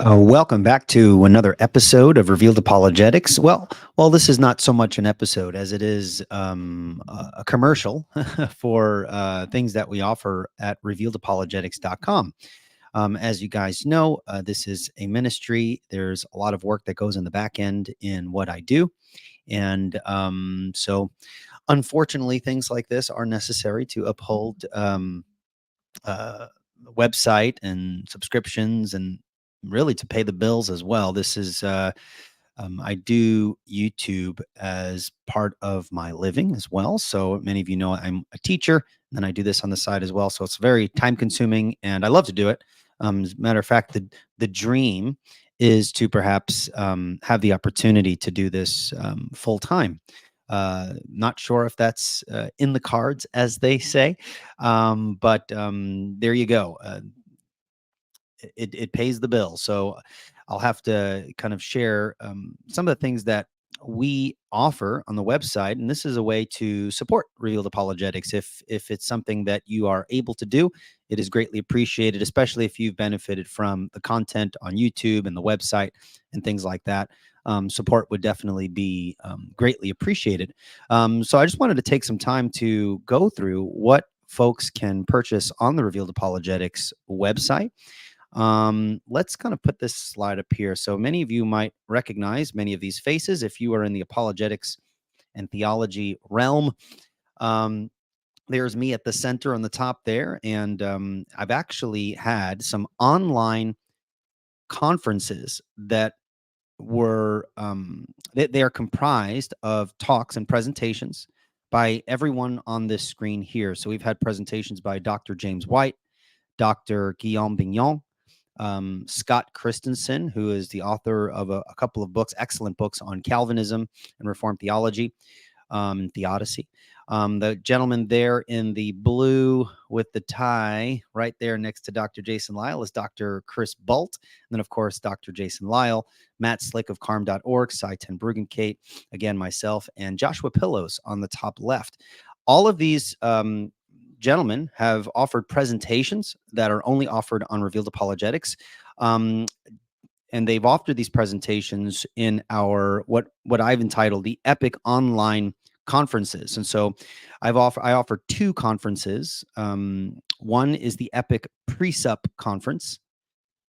Welcome back to another episode of Revealed Apologetics. Well, this is not so much an episode as it is a commercial for things that we offer at revealedapologetics.com. As you guys know, this is a ministry. There's a lot of work that goes in the back end in what I do. And so, unfortunately, things like this are necessary to uphold the website and subscriptions and really to pay the bills as well. This is I do YouTube as part of my living as well. So many of you know I'm a teacher, and then I do this on the side as well. So it's very time consuming, and I love to do it. As a matter of fact, the dream is to perhaps have the opportunity to do this full time. Not sure if that's in the cards, as they say, but there you go. It pays the bill. So I'll have to kind of share some of the things that we offer on the website, and this is a way to support Revealed Apologetics. If it's something that you are able to do, it is greatly appreciated, especially if you've benefited from the content on YouTube and the website and things like that. Support would definitely be greatly appreciated. So I just wanted to take some time to go through what folks can purchase on the Revealed Apologetics website. Let's kind of put this slide up here. So many of you might recognize many of these faces if you are in the apologetics and theology realm. There's me at the center on the top there. And I've actually had some online conferences that were, they are comprised of talks and presentations by everyone on this screen here. So we've had presentations by Dr. James White, Dr. Guillaume Bignon, Scott Christensen, who is the author of a couple of books, excellent books on Calvinism and Reformed theology, theodicy. The gentleman there in the blue with the tie right there next to Dr. Jason Lyle is Dr. Chris Bult. And then, of course, Dr. Jason Lyle, Matt Slick of carm.org, Cy Ten Bruggencate, again, myself, and Joshua Pillows on the top left. All of these gentlemen have offered presentations that are only offered on Revealed Apologetics. And they've offered these presentations in our what I've entitled the Epic Online Conferences. And so I offer two conferences. One is the Epic Presup Conference,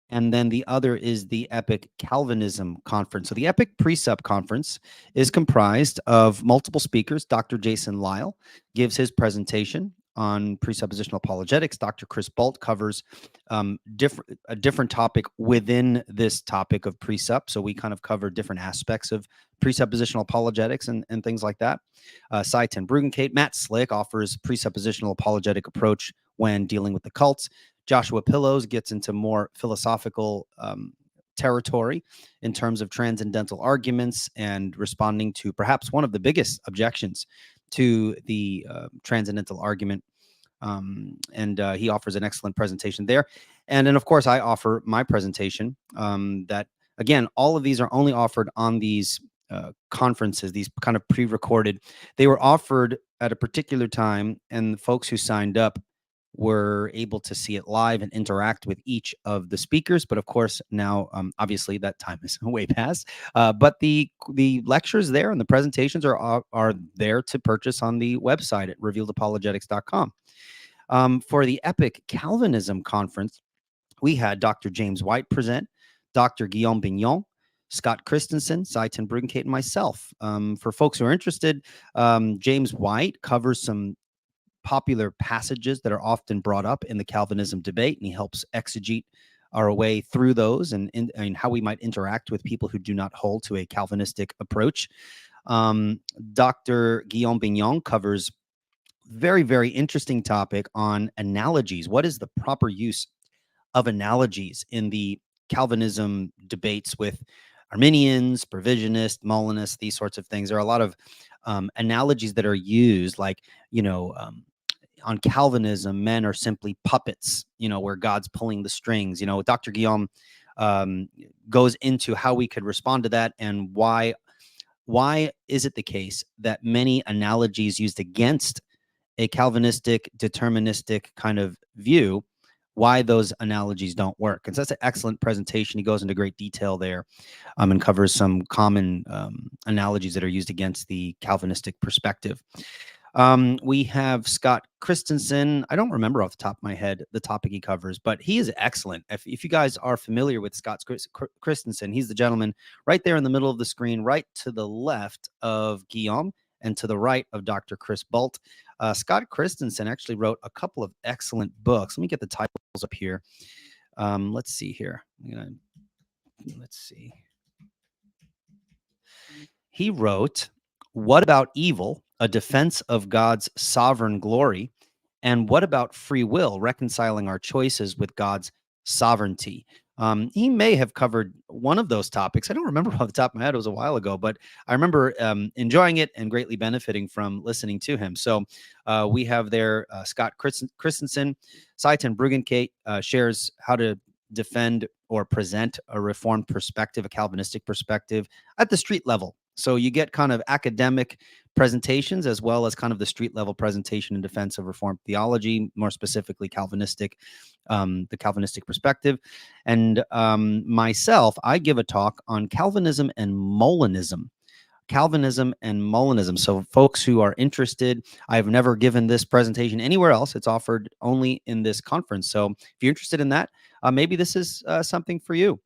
and then the other is the Epic Calvinism Conference. So the Epic Presup Conference is comprised of multiple speakers. Dr. Jason Lyle gives his presentation on presuppositional apologetics. Dr. Chris Bult covers a different topic within this topic of presup. So we kind of cover different aspects of presuppositional apologetics and things like that. Cy Ten Bruggencate, Matt Slick offers presuppositional apologetic approach when dealing with the cults. Joshua Pillows gets into more philosophical territory in terms of transcendental arguments and responding to perhaps one of the biggest objections to the transcendental argument. And he offers an excellent presentation there. And then, of course, I offer my presentation that, again, all of these are only offered on these conferences, these kind of pre-recorded. They were offered at a particular time, and the folks who signed up were able to see it live and interact with each of the speakers. But of course, now, obviously, that time is way past. But the lectures there and the presentations are there to purchase on the website at revealedapologetics.com. For the Epic Calvinism Conference, we had Dr. James White present, Dr. Guillaume Bignon, Scott Christensen, Cy Ten Bruggencate, and myself. For folks who are interested, James White covers some popular passages that are often brought up in the Calvinism debate, and he helps exegete our way through those and how we might interact with people who do not hold to a Calvinistic approach. Dr. Guillaume Bignon covers very, very interesting topic on analogies. What is the proper use of analogies in the Calvinism debates with Arminians, Provisionists, Molinists, these sorts of things? There are a lot of analogies that are used, like, on Calvinism, men are simply puppets, where God's pulling the strings. Dr. Guillaume goes into how we could respond to that and why is it the case that many analogies used against a Calvinistic, deterministic kind of view why those analogies don't work. And so that's an excellent presentation. He goes into great detail there, and covers some common analogies that are used against the Calvinistic perspective. We have Scott Christensen. I don't remember off the top of my head the topic he covers, but he is excellent. If you guys are familiar with Scott Christensen, he's the gentleman right there in the middle of the screen, right to the left of Guillaume and to the right of Dr. Chris Bult. Scott Christensen actually wrote a couple of excellent books. Let me get the titles up here. Let's see here. Let's see. He wrote, "What About Evil? A Defense of God's Sovereign Glory," and "What About Free Will? Reconciling Our Choices with God's Sovereignty." He may have covered one of those topics. I don't remember off the top of my head. It was a while ago, but I remember enjoying it and greatly benefiting from listening to him. So we have there Scott Christensen. Seitan Bruggencate shares how to defend or present a Reformed perspective, a Calvinistic perspective at the street level. So you get kind of academic presentations as well as kind of the street level presentation in defense of Reformed theology, more specifically Calvinistic, the Calvinistic perspective. And myself, I give a talk on Calvinism and Molinism. Calvinism and Molinism. So folks who are interested, I've never given this presentation anywhere else. It's offered only in this conference. So if you're interested in that, maybe this is something for you.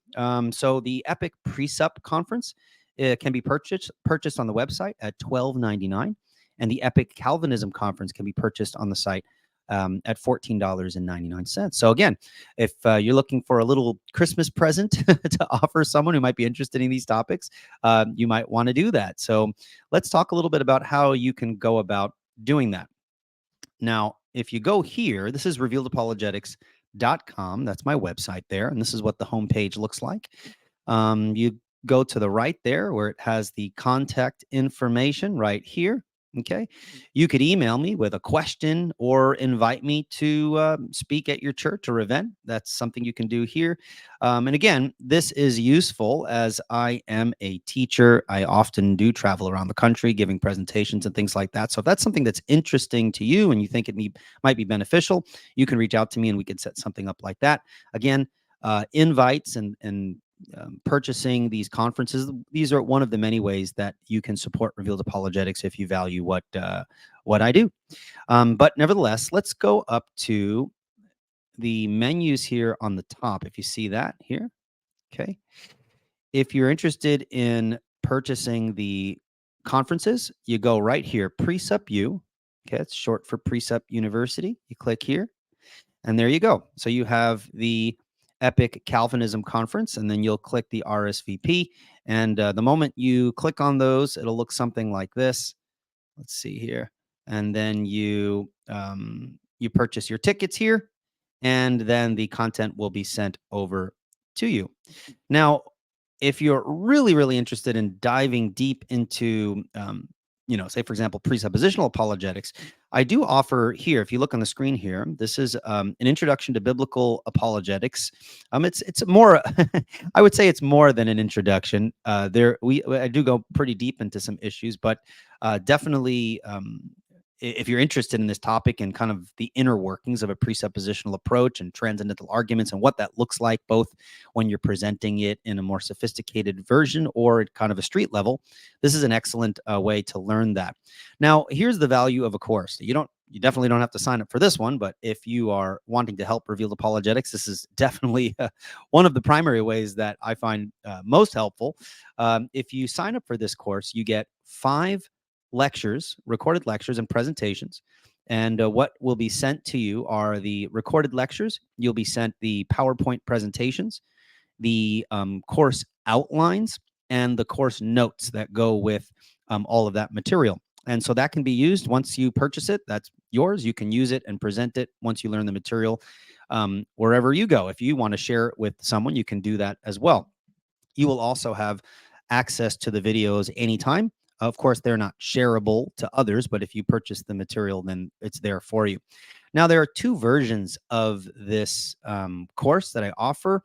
So the Epic Presup Conference, it can be purchased on the website at $12.99, and the Epic Calvinism Conference can be purchased on the site at $14.99. So again, if you're looking for a little Christmas present to offer someone who might be interested in these topics, you might want to do that. So let's talk a little bit about how you can go about doing that. Now, if you go here, this is revealedapologetics.com. That's my website there, and this is what the homepage looks like. You go to the right there where it has the contact information right here. Okay. You could email me with a question or invite me to speak at your church or event. That's something you can do here. And again, this is useful as I am a teacher. I often do travel around the country giving presentations and things like that. So if that's something that's interesting to you and you think it might be beneficial, you can reach out to me and we can set something up like that. Again, invites and purchasing these conferences. These are one of the many ways that you can support Revealed Apologetics if you value what I do. But nevertheless, let's go up to the menus here on the top. If you see that here, okay. If you're interested in purchasing the conferences, you go right here, PresupU. Okay, it's short for Presup University. You click here, and there you go. So you have the Epic Calvinism Conference, and then you'll click the RSVP. And the moment you click on those, it'll look something like this. Let's see here. And then you purchase your tickets here, and then the content will be sent over to you. Now, if you're really, really interested in diving deep into say, for example, presuppositional apologetics, I do offer here, if you look on the screen here, this is an introduction to biblical apologetics. It's more, I would say it's more than an introduction. I do go pretty deep into some issues, but definitely, if you're interested in this topic and kind of the inner workings of a presuppositional approach and transcendental arguments and what that looks like, both when you're presenting it in a more sophisticated version or at kind of a street level, this is an excellent way to learn that. Now, here's the value of a course. You definitely don't have to sign up for this one, but if you are wanting to help Revealed Apologetics, this is definitely one of the primary ways that I find most helpful. If you sign up for this course, you get 5 lectures, recorded lectures and presentations. And what will be sent to you are the recorded lectures. You'll be sent the PowerPoint presentations, the course outlines, and the course notes that go with all of that material. And so that can be used once you purchase it. That's yours. You can use it and present it once you learn the material wherever you go. If you want to share it with someone, you can do that as well. You will also have access to the videos anytime. Of course, they're not shareable to others, but if you purchase the material, then it's there for you. Now, there are 2 versions of this course that I offer.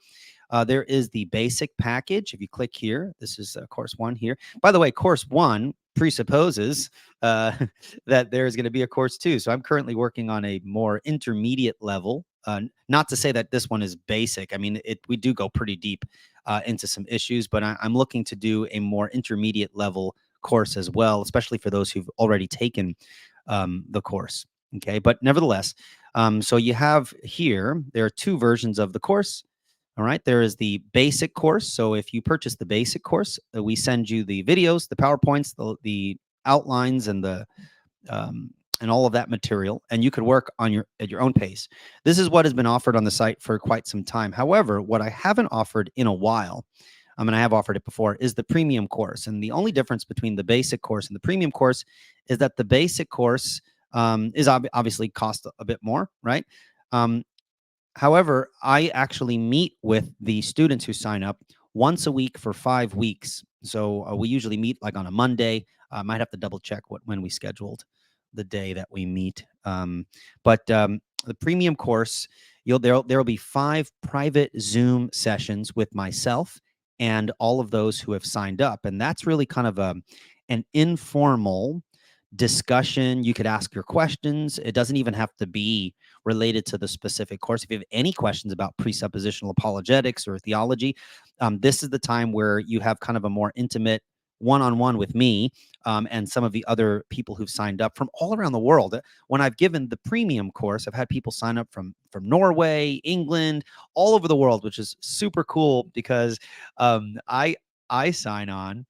There is the basic package. If you click here, this is course 1 here. By the way, course 1 presupposes that there's going to be a course 2. So I'm currently working on a more intermediate level Not to say that this one is basic. I mean, we do go pretty deep into some issues, but I'm looking to do a more intermediate level course as well, especially for those who've already taken the course. Okay, but nevertheless, so you have here, there are two versions of the course. All right, there is the basic course. So if you purchase the basic course, we send you the videos, the PowerPoints, the outlines, um, and all of that material, and you could work on at your own pace. This is what has been offered on the site for quite some time. However, what I haven't offered in a while, and I have offered it before, is the premium course. And the only difference between the basic course and the premium course is that the basic course is obviously cost a bit more, right? Um, However, I actually meet with the students who sign up once a week for 5 weeks. So we usually meet like on a Monday. I might have to double check when we scheduled the day that we meet. But the premium course, there will be 5 private Zoom sessions with myself and all of those who have signed up, and that's really kind of an informal discussion. You could ask your questions. It doesn't even have to be related to the specific course. If you have any questions about presuppositional apologetics or theology, this is the time where you have kind of a more intimate one-on-one with me and some of the other people who've signed up from all around the world. When I've given the premium course, I've had people sign up from Norway, England, all over the world, which is super cool because I sign on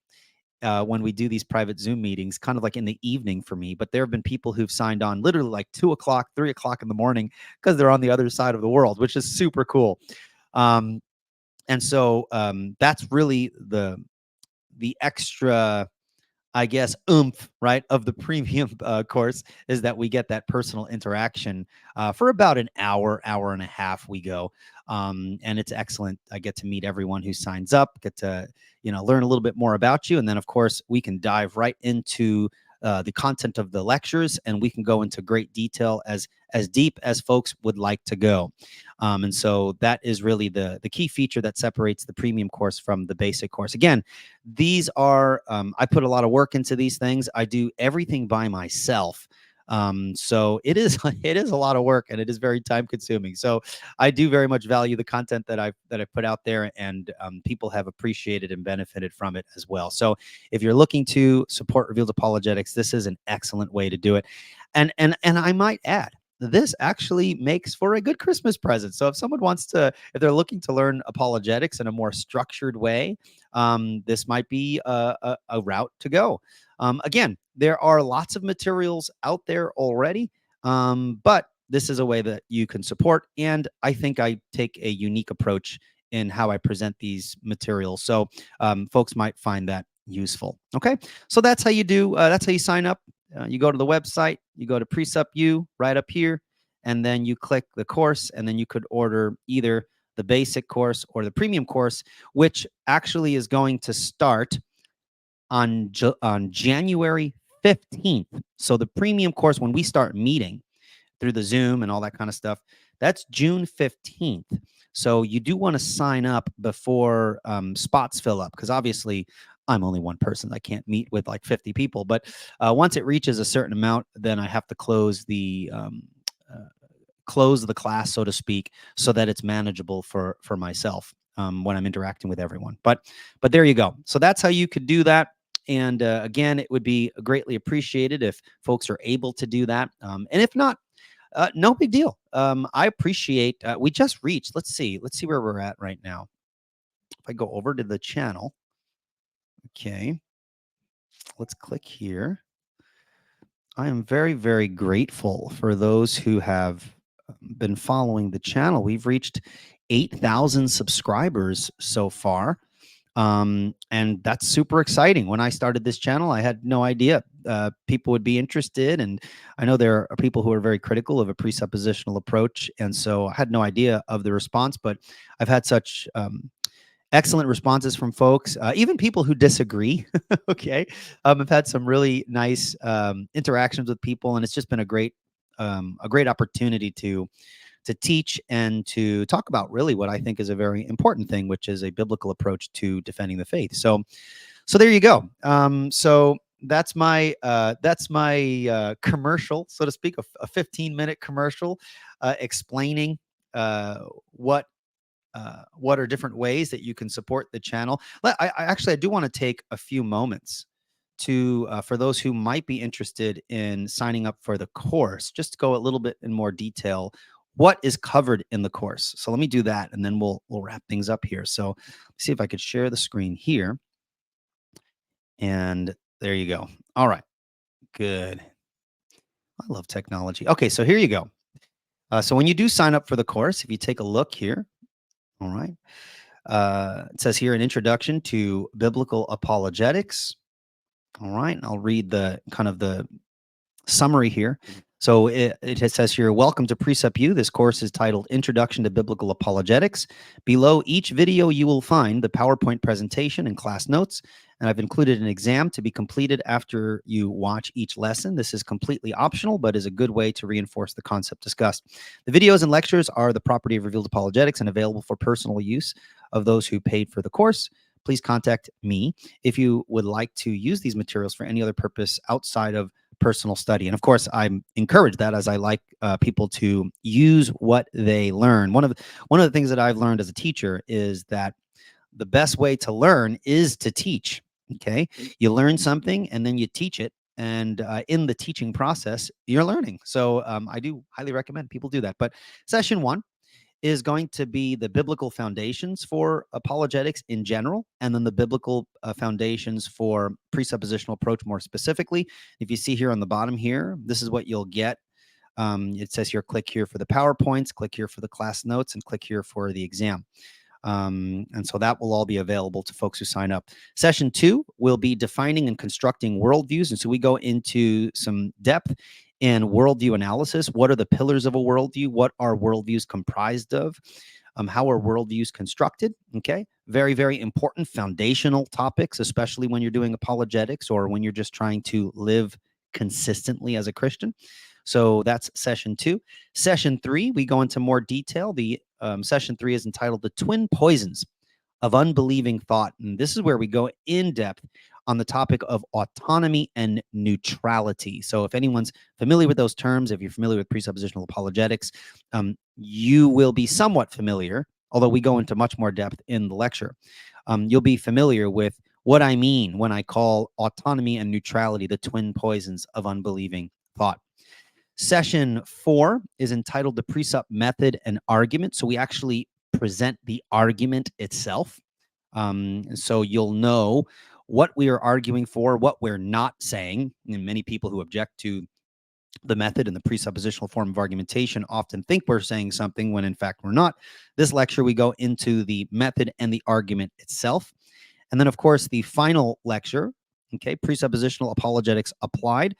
when we do these private Zoom meetings, kind of like in the evening for me. But there have been people who've signed on literally like 2 o'clock, 3 o'clock in the morning because they're on the other side of the world, which is super cool. And so that's really the extra, I guess, oomph, right, of the premium course is that we get that personal interaction for about an hour, hour and a half. We go, and it's excellent. I get to meet everyone who signs up, get to learn a little bit more about you, and then of course we can dive right into the content of the lectures, and we can go into great detail as deep as folks would like to go. And so that is really the key feature that separates the premium course from the basic course. Again, these are I put a lot of work into these things. I do everything by myself. So it is it is a lot of work, and it is very time consuming. So I do very much value the content that I've put out there, and people have appreciated and benefited from it as well. So if you're looking to support Revealed Apologetics, this is an excellent way to do it. And I might add, this actually makes for a good Christmas present. So if someone wants to, if they're looking to learn apologetics in a more structured way, this might be a route to go. Again, there are lots of materials out there already, but this is a way that you can support. And I think I take a unique approach in how I present these materials. So folks might find that useful. Okay, so that's how you do. That's how you sign up. You go to the website, you go to PresupU right up here, and then you click the course, and then you could order either the basic course or the premium course, which actually is going to start on January 15th. So the premium course, when we start meeting through the Zoom and all that kind of stuff, that's June 15th. So you do want to sign up before spots fill up, because obviously I'm only one person. I can't meet with like 50 people. But once it reaches a certain amount, then I have to close the class, so to speak, so that it's manageable for myself when I'm interacting with everyone. But there you go. So that's how you could do that. And again, it would be greatly appreciated if folks are able to do that. And if not, no big deal. I appreciate. We just reached. Let's see where we're at right now. If I go over to the channel, okay, let's click here. I am very, very grateful for those who have been following the channel. We've reached 8,000 subscribers so far. And that's super exciting. When I started this channel, I had no idea people would be interested. And I know there are people who are very critical of a presuppositional approach. And so I had no idea of the response, but I've had such excellent responses from folks, even people who disagree. Okay. I've had some really nice interactions with people, and it's just been a great opportunity to teach and to talk about really what I think is a very important thing, which is a biblical approach to defending the faith. So there you go. So that's my commercial, so to speak, a 15-minute commercial explaining what are different ways that you can support the channel. I do want to take a few moments to for those who might be interested in signing up for the course, just to go a little bit in more detail what is covered in the course. So let me do that, and then we'll wrap things up here. So let's see if I could share the screen here, and there you go. All right, good. I love technology. Okay, so here you go. So when you do sign up for the course, if you take a look here, all right, it says here an introduction to biblical apologetics. All right, and I'll read the kind of the summary here. So it says here, welcome to PresupU. This course is titled Introduction to Biblical Apologetics. Below each video, you will find the PowerPoint presentation and class notes, and I've included an exam to be completed after you watch each lesson. This is completely optional, but is a good way to reinforce the concept discussed. The videos and lectures are the property of Revealed Apologetics and available for personal use of those who paid for the course. Please contact me if you would like to use these materials for any other purpose outside of personal study. And of course, I'm encouraged that, as I like people to use what they learn. One of the things that I've learned as a teacher is that the best way to learn is to teach. Okay, you learn something and then you teach it, and in the teaching process, you're learning. So I do highly recommend people do that. But session 1 is going to be the biblical foundations for apologetics in general, and then the biblical foundations for presuppositional approach more specifically. If you see here on the bottom here, this is what you'll get. It says here, click here for the PowerPoints, click here for the class notes, and click here for the exam. And so that will all be available to folks who sign up. Session 2 will be defining and constructing worldviews. And so we go into some depth in worldview analysis. What are the pillars of a worldview? What are worldviews comprised of? How are worldviews constructed? Okay, very, very important foundational topics, especially when you're doing apologetics or when you're just trying to live consistently as a Christian. So that's session 2. Session 3, we go into more detail. The session 3 is entitled The Twin Poisons of Unbelieving Thought. And this is where we go in depth on the topic of autonomy and neutrality. So if anyone's familiar with those terms, if you're familiar with presuppositional apologetics, you will be somewhat familiar, although we go into much more depth in the lecture. You'll be familiar with what I mean when I call autonomy and neutrality the twin poisons of unbelieving thought. Session 4 is entitled The Presup Method and Argument. So we actually present the argument itself. So you'll know what we are arguing for, what we're not saying. And many people who object to the method and the presuppositional form of argumentation often think we're saying something when in fact we're not. This lecture, we go into the method and the argument itself. And then, of course, the final lecture, okay, presuppositional apologetics applied,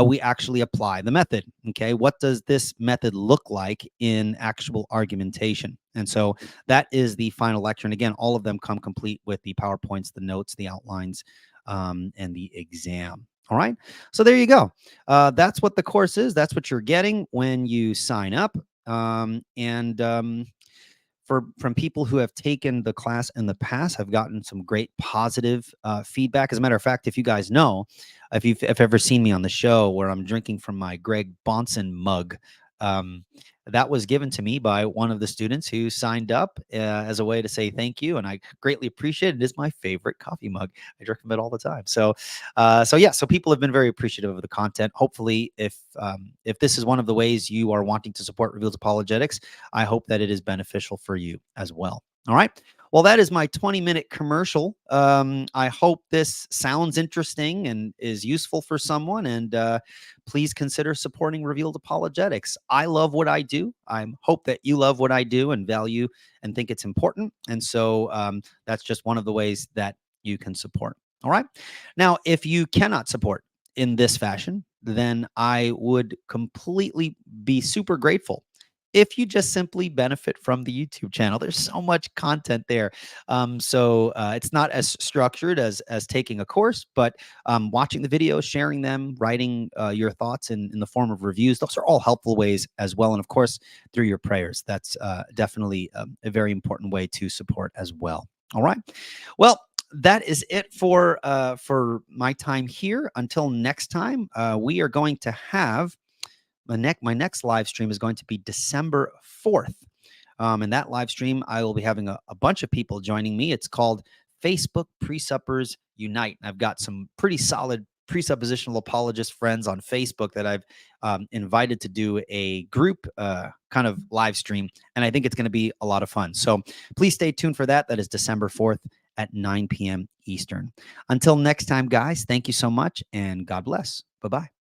we actually apply the method. Okay, what does this method look like in actual argumentation? And so that is the final lecture. And again, all of them come complete with the PowerPoints, the notes, the outlines, and the exam. All right, so there you go. That's what the course is. That's what you're getting when you sign up. From people who have taken the class in the past, have gotten some great positive feedback. As a matter of fact, if you guys know, if you've ever seen me on the show where I'm drinking from my Greg Bonson mug, that was given to me by one of the students who signed up as a way to say thank you, and I greatly appreciate it. It is my favorite coffee mug. I drink from it all the time. So people have been very appreciative of the content. Hopefully, if this is one of the ways you are wanting to support Revealed Apologetics, I hope that it is beneficial for you as well. All right. Well, that is my 20-minute commercial. I hope this sounds interesting and is useful for someone. And please consider supporting Revealed Apologetics. I love what I do. I hope that you love what I do and value and think it's important. And so that's just one of the ways that you can support. All right. Now, if you cannot support in this fashion, then I would completely be super grateful if you just simply benefit from the YouTube channel. There's so much content there. So it's not as structured as taking a course, but watching the videos, sharing them, writing your thoughts in the form of reviews, those are all helpful ways as well. And of course, through your prayers, that's definitely a very important way to support as well. All right. Well, that is it for my time here. Until next time, we are going to have my next live stream is going to be December 4th. In that live stream, I will be having a bunch of people joining me. It's called Facebook Presuppers Unite. I've got some pretty solid presuppositional apologist friends on Facebook that I've invited to do a group kind of live stream. And I think it's going to be a lot of fun. So please stay tuned for that. That is December 4th at 9 p.m. Eastern. Until next time, guys, thank you so much and God bless. Bye-bye.